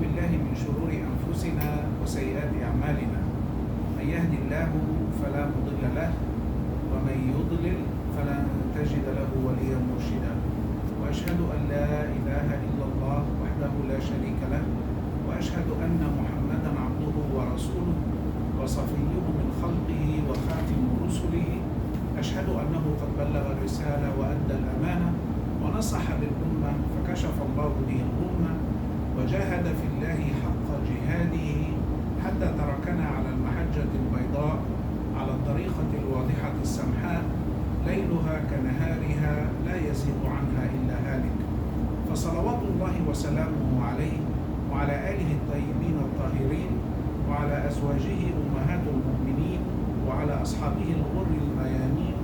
بالله من شرور أنفسنا وسيئات أعمالنا من يهد الله فلا مضل له ومن يضلل فلن تجد له وليا مرشدا وأشهد أن لا إله إلا الله وحده لا شريك له وأشهد أن محمدا عبده ورسوله وصفيه من خلقه وخاتم رسله أشهد أنه قد بلغ الرسالة وأدى الأمانة ونصح للأمة فكشف الله به الأمة وجاهد في الله حق جهاده حتى تركنا على المحجة البيضاء على الطريقة الواضحة السمحاء ليلها كنهارها لا يزيغ عنها إلا هالك فصلوات الله وسلامه عليه وعلى آله الطيبين الطاهرين وعلى أزواجه أمهات المؤمنين وعلى أصحابه الغر الميامين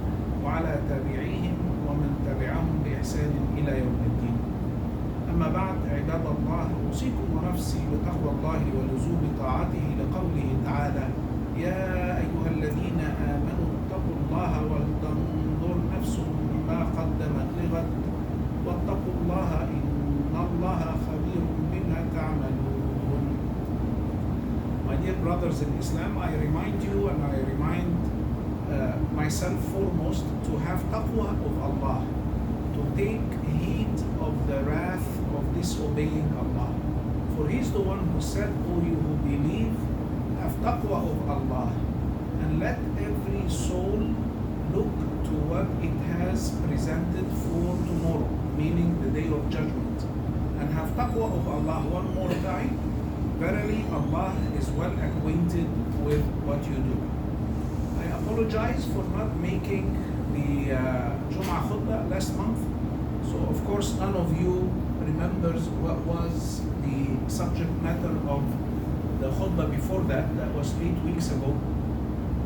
وعلى تابعيهم ومن تبعهم بإحسان إلى يوم الدين. أما بعد عباد الله أوصيكم ونفسي بتقوى الله ولزوم طاعته لقوله تعالى يا أيها الذين آمنوا اتقوا الله ولتنظر نفس ما قدمت لغد واتقوا الله إن الله خبير بما تعملون. My dear brothers in Islam, I remind you and I remind myself foremost to have taqwa of Allah, to take heed of the wrath of disobeying Allah. For He is the one who said, O you who believe, have taqwa of Allah, and let every soul look to what it has presented for tomorrow, meaning the day of judgment. And have taqwa of Allah one more time. Verily, Allah is well acquainted with what you do. I apologize for not making the Jum'ah khutbah last month. So, of course, none of you remembers what was the subject matter of the khutbah before that. That was 8 weeks ago.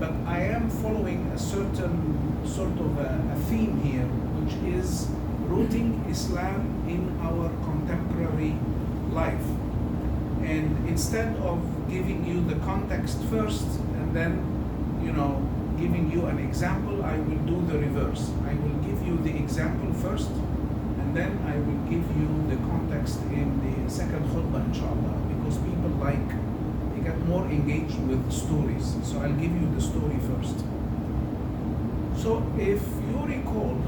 But I am following a certain sort of a theme here, which is rooting Islam in our contemporary life. And instead of giving you the context first and then, giving you an example, I will do the reverse. I will give you the example first and then I will give you the context in the second khutbah, inshallah, because people they get more engaged with stories. So I'll give you the story first. So if you recall,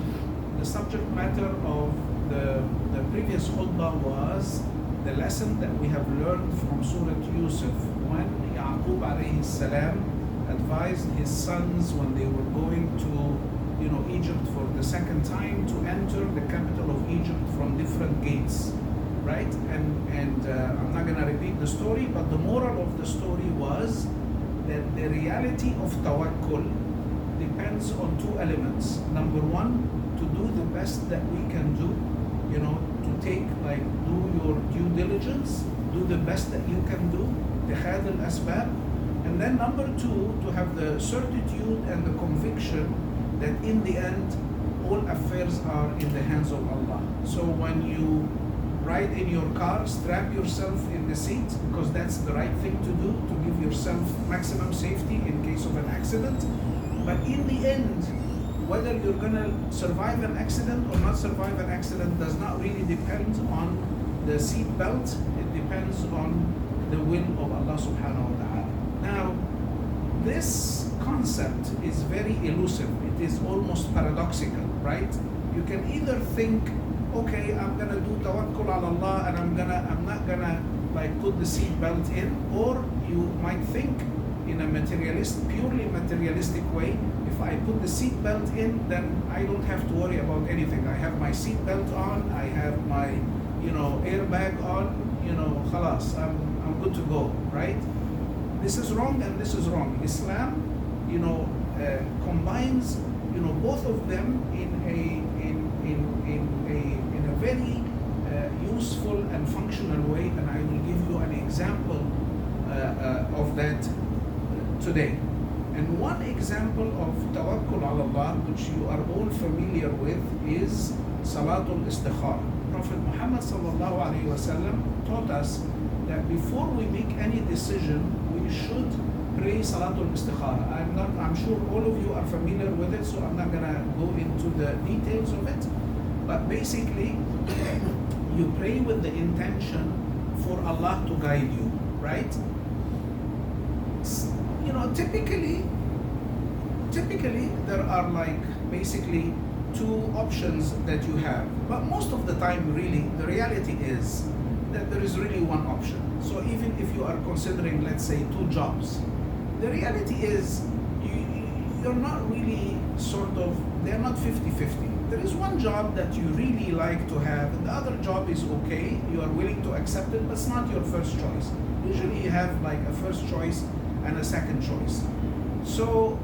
the subject matter of the previous khutbah was the lesson that we have learned from Surah Yusuf when Yaqub alayhi salam advised his sons when they were going to Egypt for the second time to enter the capital of Egypt from different gates, right? And I'm not going to repeat the story, but the moral of the story was that the reality of tawakkul depends on two elements. Number one, to do the best that we can do, to take, do your due diligence, do the best that you can do, اتخاذ الأسباب. And then number two, to have the certitude and the conviction that in the end, all affairs are in the hands of Allah. So when you ride in your car, strap yourself in the seat, because that's the right thing to do, to give yourself maximum safety in case of an accident. But in the end, whether you're going to survive an accident or not survive an accident does not really depend on the seat belt. It depends on the will of Allah subhanahu wa ta'ala. Now, this concept is very elusive. It is almost paradoxical, right? You can either think, okay, I'm going to do tawakkul ala Allah and I'm not going to put the seat belt in, or you might think in a purely materialistic way, if I put the seat belt in, then I don't have to worry about anything. I have my seat belt on, I have my, airbag on, khalas, I'm good to go, right? This is wrong and this is wrong. Islam, combines, both of them in a very useful and functional way, and I will give you an example of that today. And one example of tawakkul ala Allah, which you are all familiar with, is Salatul Istikhara. Prophet Muhammad sallallahu alaihi wasallam taught us that before we make any decision, we should pray Salatul Istikhara. I'm sure all of you are familiar with it, so I'm not gonna go into the details of it. But basically, you pray with the intention for Allah to guide you, right? You know, typically there are like basically two options that you have, but most of the time really the reality is that there is really one option. So even if you are considering, let's say, two jobs, the reality is you're not really sort of, they're not 50-50. There is one job that you really like to have, and the other job is okay, you are willing to accept it, but it's not your first choice. Usually you have like a first choice and a second choice. So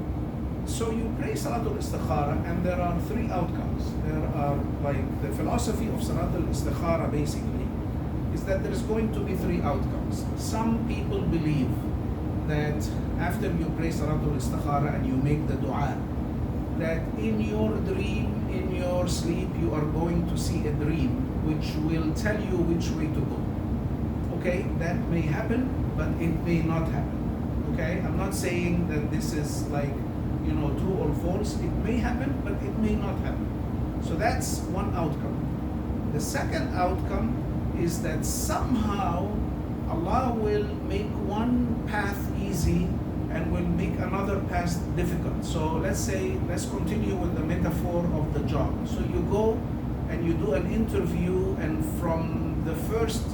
you pray Salatul Istikhara, and there are three outcomes. There are like the philosophy of Salatul Istikhara basically is that there is going to be three outcomes. Some people believe that after you pray Salatul Istikhara and you make the dua, that in your dream, in your sleep, you are going to see a dream which will tell you which way to go. Okay, that may happen, but it may not happen. Okay, I'm not saying that this is like, you know, true or false. It may happen, but it may not happen. So that's one outcome. The second outcome is that somehow Allah will make one path easy and will make another path difficult. So let's continue with the metaphor of the job. So you go and you do an interview, and from the first,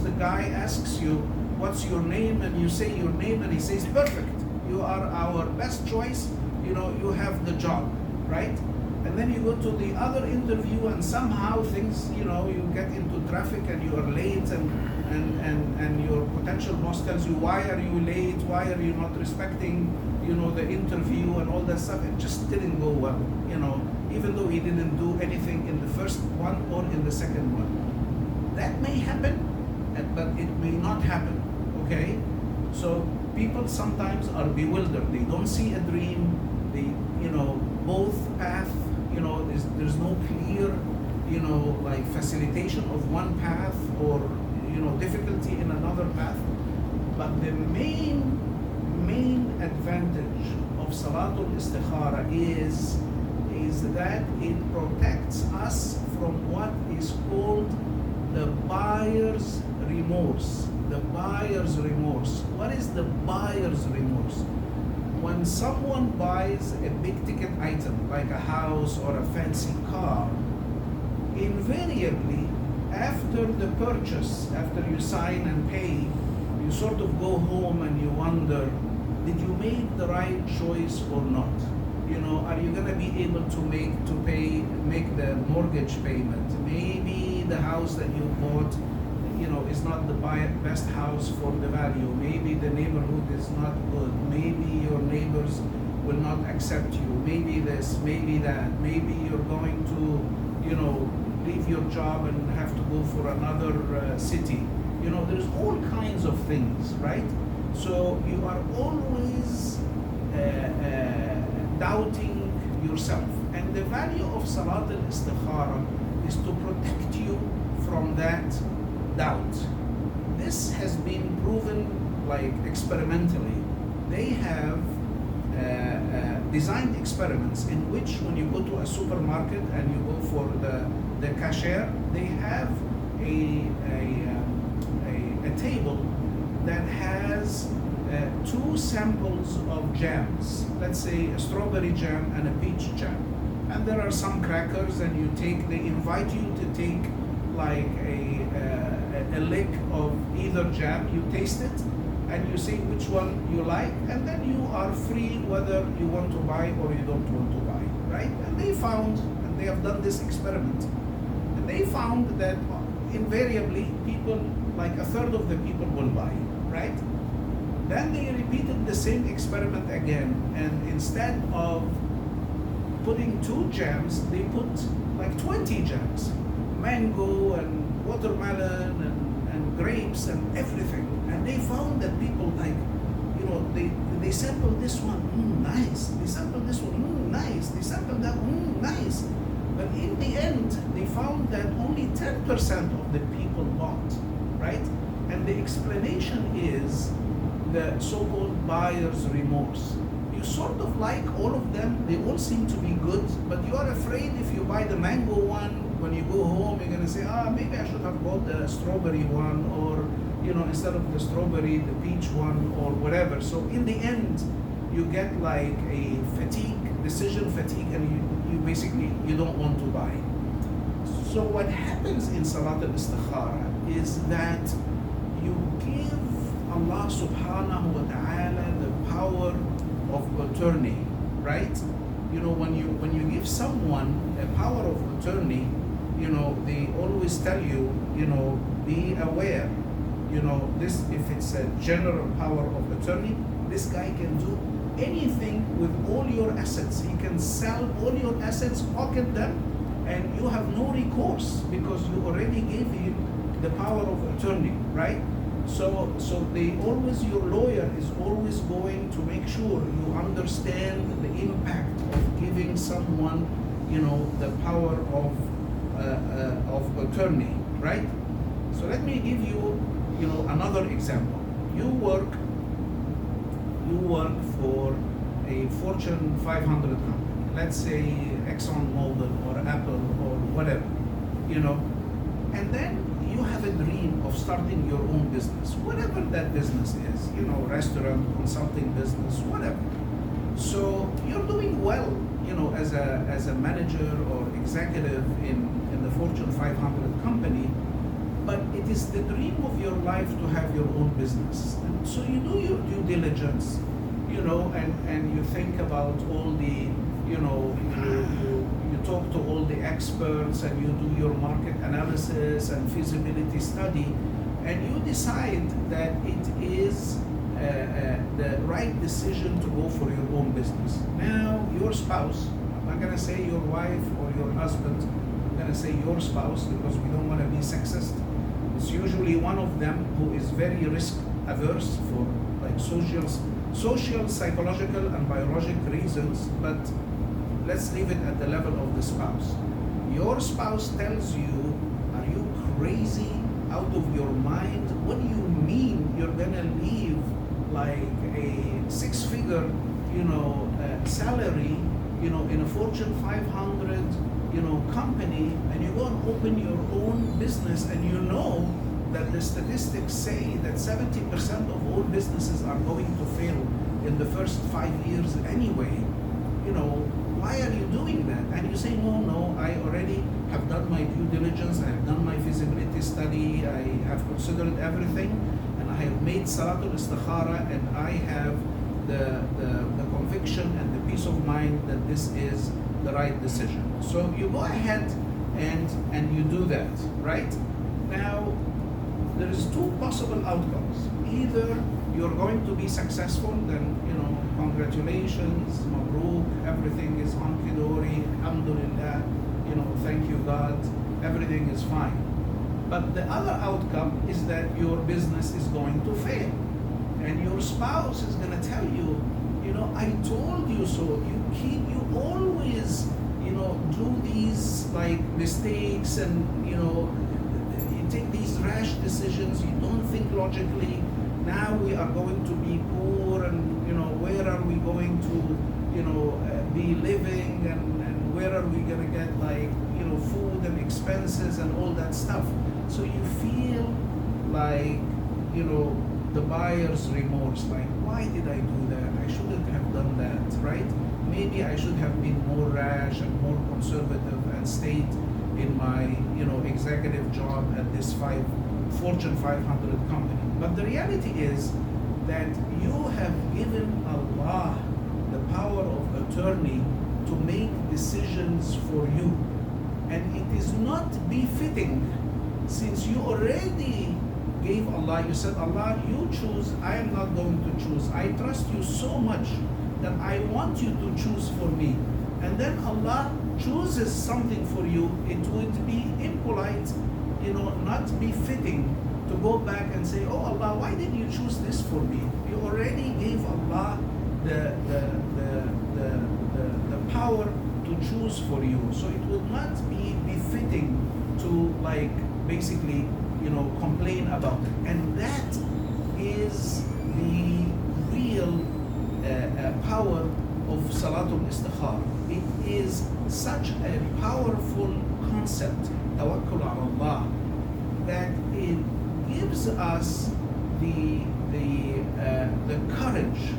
the guy asks you, what's your name? And you say your name, and he says, perfect, you are our best choice, you know, you have the job, right? And then you go to the other interview, and somehow things, you know, you get into traffic and you are late, and your potential boss tells you, why are you late? Why are you not respecting, you know, the interview and all that stuff? It just didn't go well, you know, even though he didn't do anything in the first one or in the second one. That may happen, but it may not happen, okay? So people sometimes are bewildered. They don't see a dream. They, you know, both path, you know, there's no clear, you know, like facilitation of one path, or, you know, difficulty in another path. But the main advantage of Salatul Istikhara is that it protects us from what is called the buyer's remorse. The buyer's remorse. What is the buyer's remorse? When someone buys a big ticket item like a house or a fancy car, invariably after the purchase, after you sign and pay, you sort of go home and you wonder, did you make the right choice or not? You know, are you gonna be able to make the mortgage payment? Maybe the house that you bought, you know, is not the best house for the value. Maybe the neighborhood is not good. Maybe your neighbors will not accept you. Maybe this, maybe that. Maybe you're going to, you know, leave your job and have to go for another city. You know, there's all kinds of things, right? So you are always doubting yourself. And the value of Salat al-Istikhara is to protect you from that doubt. This has been proven like experimentally. They have designed experiments in which when you go to a supermarket and you go for the cashier, they have a table that has two samples of jams, let's say a strawberry jam and a peach jam, and there are some crackers, and they invite you to take like a lick of either jam. You taste it and you say which one you like, and then you are free whether you want to buy or you don't want to buy, right? And they found, and they have done this experiment, and they found that invariably people, like a third of the people will buy, right? Then they repeated the same experiment again, and instead of putting two jams, they put like 20 jams, mango and watermelon and grapes and everything. And they found that people, like, you know, they sampled this one, nice. They sampled this one, nice. They sampled that one, nice. But in the end, they found that only 10% of the people bought, right? And the explanation is the so-called buyer's remorse. You sort of like all of them, they all seem to be good, but you are afraid if you buy the mango one, when you go home, you're gonna gonna say, maybe I should have bought the strawberry one, or instead of the strawberry, the peach one, or whatever. So in the end, you get like a decision fatigue, and you basically you don't want to buy. So what happens in Salat al-Istikhara is that you give Allah subhanahu wa ta'ala the power of attorney, right? When you give someone a power of attorney, they always tell you, be aware, this, if it's a general power of attorney, this guy can do anything with all your assets. He can sell all your assets, pocket them, and you have no recourse because you already gave him the power of attorney, right? So your lawyer is always going to make sure you understand the impact of giving someone, the power of attorney, right? So let me give you, another example. You work for a Fortune 500 company, let's say ExxonMobil or Apple or whatever, and then you have a dream of starting your own business, whatever that business is, restaurant, consulting business, whatever. So you're doing well, as a manager or executive in the Fortune 500 company, but it is the dream of your life to have your own business. And so you do your due diligence, and you think about all the, you talk to all the experts, and you do your market analysis and feasibility study, and you decide that it is the right decision to go for your own business. Now, your spouse, I'm not gonna say your wife or your husband, I'm gonna say your spouse because we don't want to be sexist. It's usually one of them who is very risk averse for like social, psychological, and biological reasons, but let's leave it at the level of the spouse. Your spouse tells you, are you crazy, out of your mind? What do you mean you're gonna leave like a six-figure, salary, in a Fortune 500, company, and you go and open your own business, and that the statistics say that 70% of all businesses are going to fail in the first 5 years anyway. Why are you doing that? And you say, no, I already have done my due diligence, I have done my feasibility study, I have considered everything, and I have made Salatul Istikhara, and I have the conviction and the peace of mind that this is the right decision. So you go ahead and you do that, right? Now, there is two possible outcomes. Either you're going to be successful, then congratulations, mabruk, everything is hunky-dory, alhamdulillah, thank you God, everything is fine. But the other outcome is that your business is going to fail, and your spouse is going to tell you, I told you so. You always, do these like mistakes, and you take these rash decisions. You don't think logically. Now we are going to be poor, and where are we going to be living, and where are we going to get like food and expenses and all that stuff. So you feel like the buyer's remorse, like, why did I do that? I shouldn't have done that, right? Maybe I should have been more rash and more conservative and stayed in my executive job at this Fortune 500 company. But the reality is that you have given Allah the power of attorney to make decisions for you, and it is not befitting, since you already gave Allah, you said, Allah, you choose, I am not going to choose. I trust you so much that I want you to choose for me. And then Allah chooses something for you. It would be impolite, not befitting to go back and say, oh Allah, why did you choose this for me? You already gave Allah the power to choose for you. So it would not be befitting to basically complain about it. And that is the real power of Salatul Istikhara. It is such a powerful concept tawakkul ala Allah, that it gives us the courage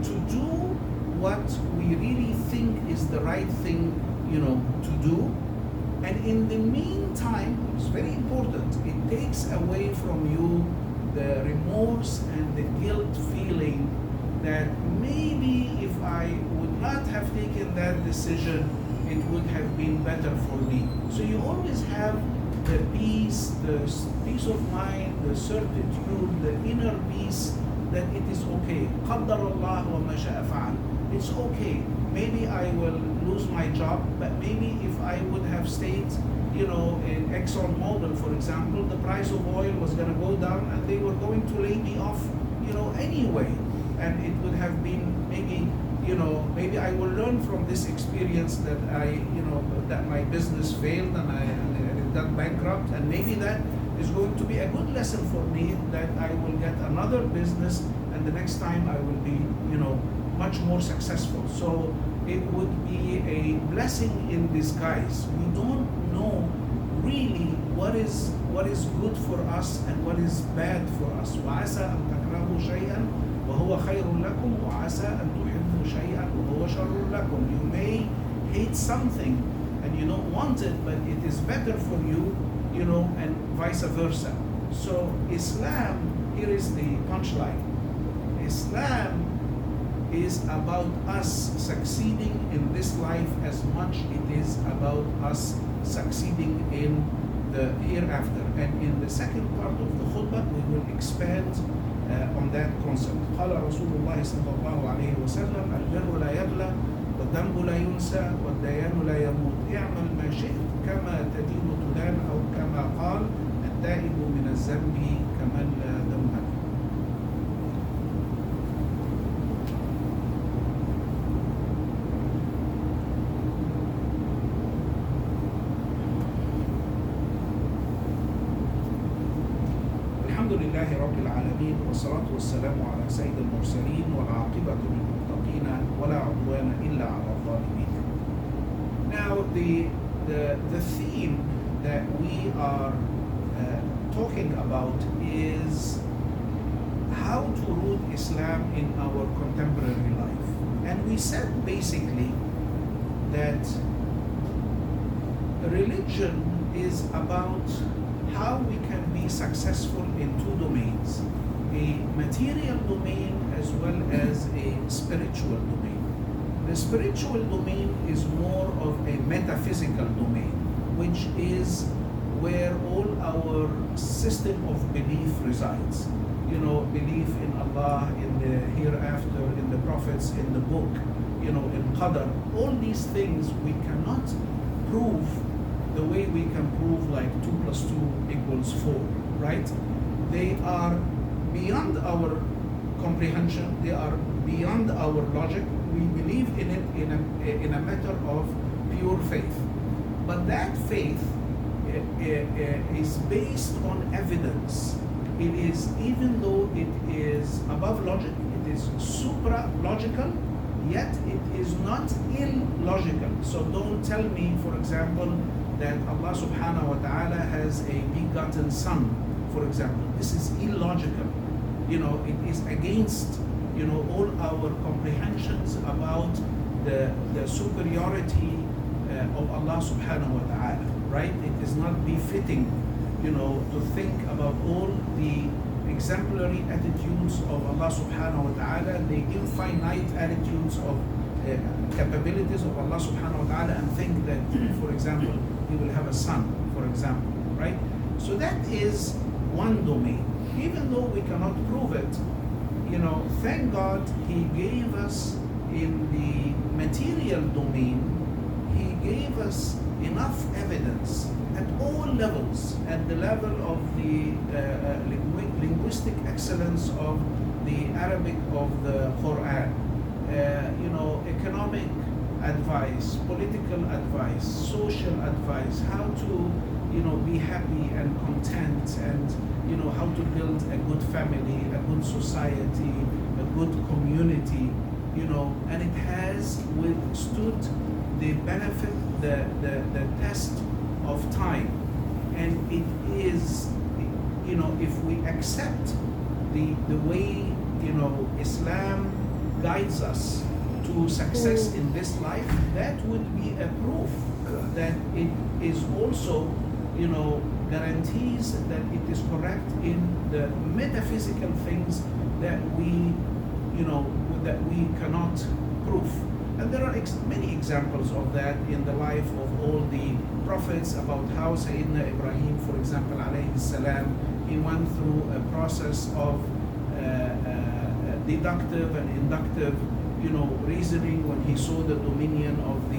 to do what we really think is the right thing, to do. And in the meantime, it's very important, it takes away from you the remorse and the guilt feeling that maybe if I would not have taken that decision, it would have been better for me. So you always have the peace of mind, the certitude, the inner peace that it is okay. قدر الله وما شاء فعل. It's okay. Maybe I will lose my job, but maybe if I would have stayed, in ExxonMobil, for example, the price of oil was going to go down and they were going to lay me off, anyway. And it would have been maybe I will learn from this experience that that my business failed and it got bankrupt, and maybe that is going to be a good lesson for me, that I will get another business and the next time I will be, much more successful. So it would be a blessing in disguise. We don't know really what is good for us and what is bad for us. وعسى أن تكرهوا شيئا وهو خير لكم وعسى أن تحبوا شيئا وهو شر لكم. You may hate something and you don't want it, but it is better for you, and vice versa. So Islam, here is the punchline. Islam is about us succeeding in this life as much it is about us succeeding in the hereafter. And in the second part of the khutbah, we will expand on that concept. قال رسول الله صلى الله عليه وسلم البر لا يبلى والذنب لا ينسى والديان لا يموت اعمل ما شئت كما تدين تدان أو كما قال التائب من الذنب كمن لا ذنب له. الحمد لله رب العالمين والصلاة والسلام على سيد المرسلين والعاقبة للمتقين ولا عدوان إلا على الظالمين. Now the theme that we are talking about is how to root Islam in our contemporary life. And we said basically that religion is about how we can be successful in two domains, a material domain as well as a spiritual domain. The spiritual domain is more of a metaphysical domain, which is where all our system of belief resides. Belief in Allah, in the hereafter, in the prophets, in the book, in Qadr. All these things we cannot prove the way we can prove like 2 + 2 = 4, right? They are beyond our comprehension, they are beyond our logic. We believe in it in a matter of pure faith. But that faith is based on evidence. It is, even though it is above logic, it is supra-logical, yet it is not illogical. So don't tell me, for example, that Allah subhanahu wa ta'ala has a begotten son, for example. This is illogical. It is against, all our comprehensions about the superiority of Allah subhanahu wa ta'ala, right? It is not befitting, to think about all the exemplary attitudes of Allah subhanahu wa ta'ala, the infinite attitudes of capabilities of Allah subhanahu wa ta'ala, and think that, for example, he will have a son, for example, right? So that is one domain. Even though we cannot prove it, thank God he gave us in the material domain, he gave us enough evidence at all levels, at the level of the linguistic excellence of the Arabic of the Quran, economic advice, political advice, social advice, how to be happy and content, and how to build a good family, a good society, a good community, and it has withstood the benefit, the test of time. it is, if we accept the way, Islam guides us to success in this life, that would be a proof that it is also, guarantees that it is correct in the metaphysical things that we, that we cannot prove. And there are many examples of that in the life of all the prophets, about how Sayyidina Ibrahim, for example, alayhi salam, he went through a process of deductive and inductive, reasoning when he saw the dominion of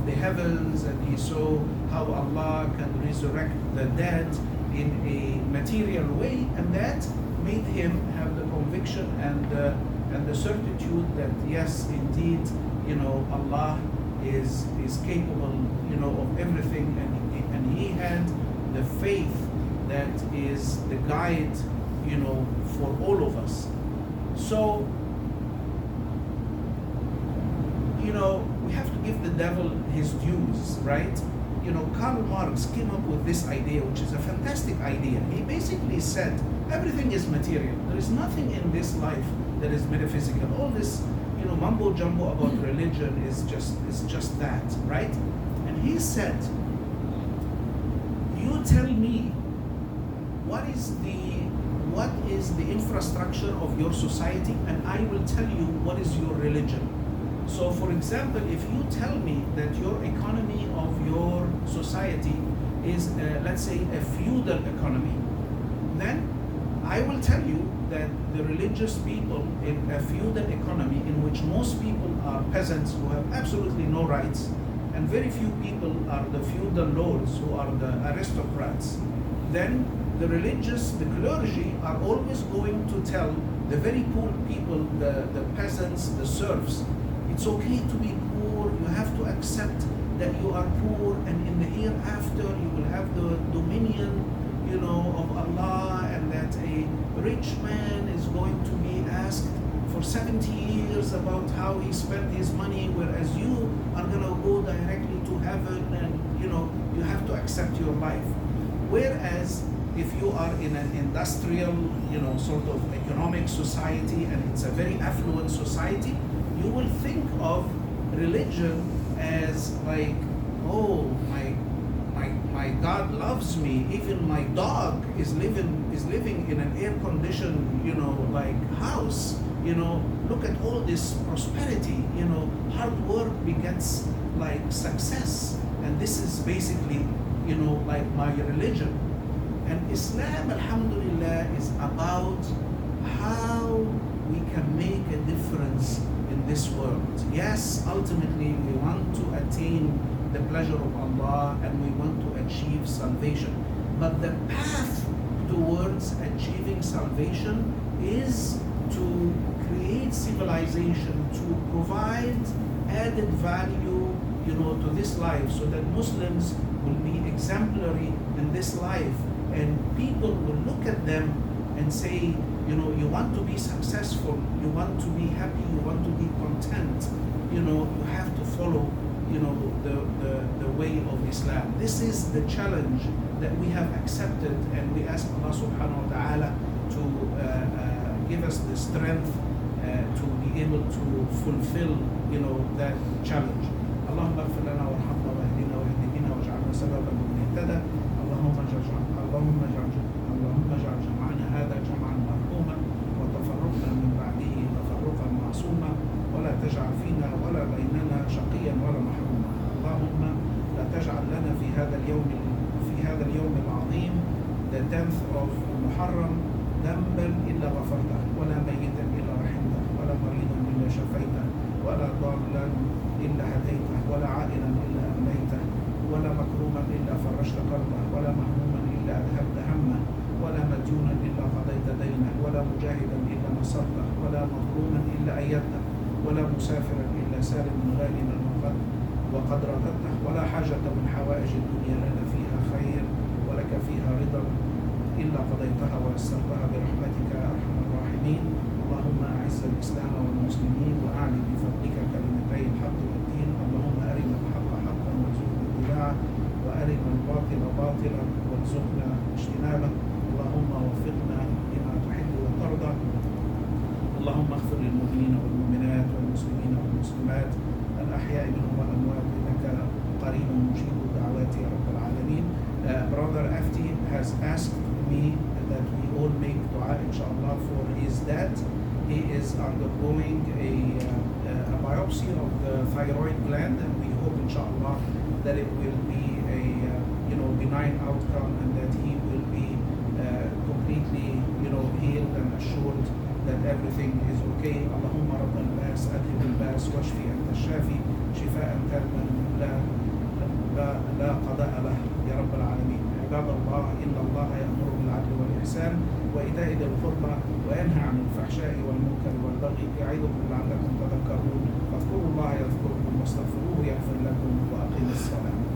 the heavens, and he saw how Allah can resurrect the dead in a material way, and that made him have the conviction and the certitude that yes, indeed, Allah is capable, of everything, and he had the faith that is the guide, for all of us. So, we have to give the devil his dues, right? Karl Marx came up with this idea, which is a fantastic idea. He basically said everything is material. There is nothing in this life that is metaphysical. All this, mumbo jumbo about religion is just that, right? And he said, you tell me what is the infrastructure of your society, and I will tell you what is your religion. So, for example, if you tell me that your economy of your society is, let's say, a feudal economy, then I will tell you that the religious people in a feudal economy, in which most people are peasants who have absolutely no rights, and very few people are the feudal lords who are the aristocrats, then the religious, the clergy, are always going to tell the very poor people, the peasants, the serfs, it's okay to be poor, you have to accept that you are poor, and in the hereafter you will have the dominion, of Allah, and that a rich man is going to be asked for 70 years about how he spent his money, whereas you are going to go directly to heaven, and you have to accept your life. Whereas if you are in an industrial, sort of economic society, and it's a very affluent society, you will think of religion as like, oh, my God loves me. Even my dog is living in an air-conditioned, house. Look at all this prosperity. Hard work begets like success, and this is basically, like my religion. And Islam, alhamdulillah, is about how we can make a difference in this world. Yes, ultimately we want to attain the pleasure of Allah, and we want to achieve salvation. But the path towards achieving salvation is to create civilization, to provide added value, to this life, so that Muslims will be exemplary in this life, and people will look at them and say, you want to be successful, you want to be happy, you want to be content, you have to follow, the way of Islam. This is the challenge that we have accepted, and we ask Allah subhanahu wa ta'ala to give us the strength to be able to fulfill, that challenge. اللهم اغفر لنا وارحمنا واهدنا واهد بنا واجعلنا سببا لمن اهتدى. اللهم اجعل جمعنا هذا جمعا مرحوما، وتفرقنا من بعده تفرقا معصوما، ولا تجعل فينا ولا بيننا شقيا ولا محروما. اللهم لا تجعل لنا في هذا اليوم العظيم the 10th of محرم ذنبا الا غفرته، ولا ميتا الا رحمته، ولا مريضا الا شفيته، ولا ضالا إلا هديته، ولا عائلا إلا أمنيته، ولا مكروما إلا فرجت كربه، ولا مهموما إلا أذهبت همه، ولا مديونا إلا قضيت دينه، ولا مجاهدا إلا نصرته، ولا مظلوما إلا أيدته، ولا مسافرا إلا سالما غانما وقد رددته، ولا حاجة من حوائج الدنيا لنا فيها خير ولك فيها رضا إلا قضيتها ويسرتها برحمتك يا أرحم الراحمين. اللهم أعز الإسلام والمسلمين وأعلي بفضلك كلمتي الحق والدين. اللهم أرنا الحق حقا وارزقنا اتباعه، وأرنا الباطل باطلا وارزقنا والأموات الأحياء منهم والأموات إنك قريب مجيب الدعوات يا رب العالمين. Brother Afti has asked me that we all make dua inshallah for his dad. He is undergoing a biopsy of the thyroid gland, and we hope inshallah that it will be a benign outcome, and that he will be completely healed and assured that everything is okay. اللهم رب الباس أذهب الباس واشفي أنت الشافي شفاء تاما لا قضاء له يا رب العالمين. عباد الله إن الله يأمر بالعدل والإحسان وإيتاء ذي القربى وينهى عن الفحشاء والمنكر والبغي يعظكم لعلكم تذكرون. فاذكروا الله يذكركم واستغفروه يغفر لكم وأقيموا الصلاة.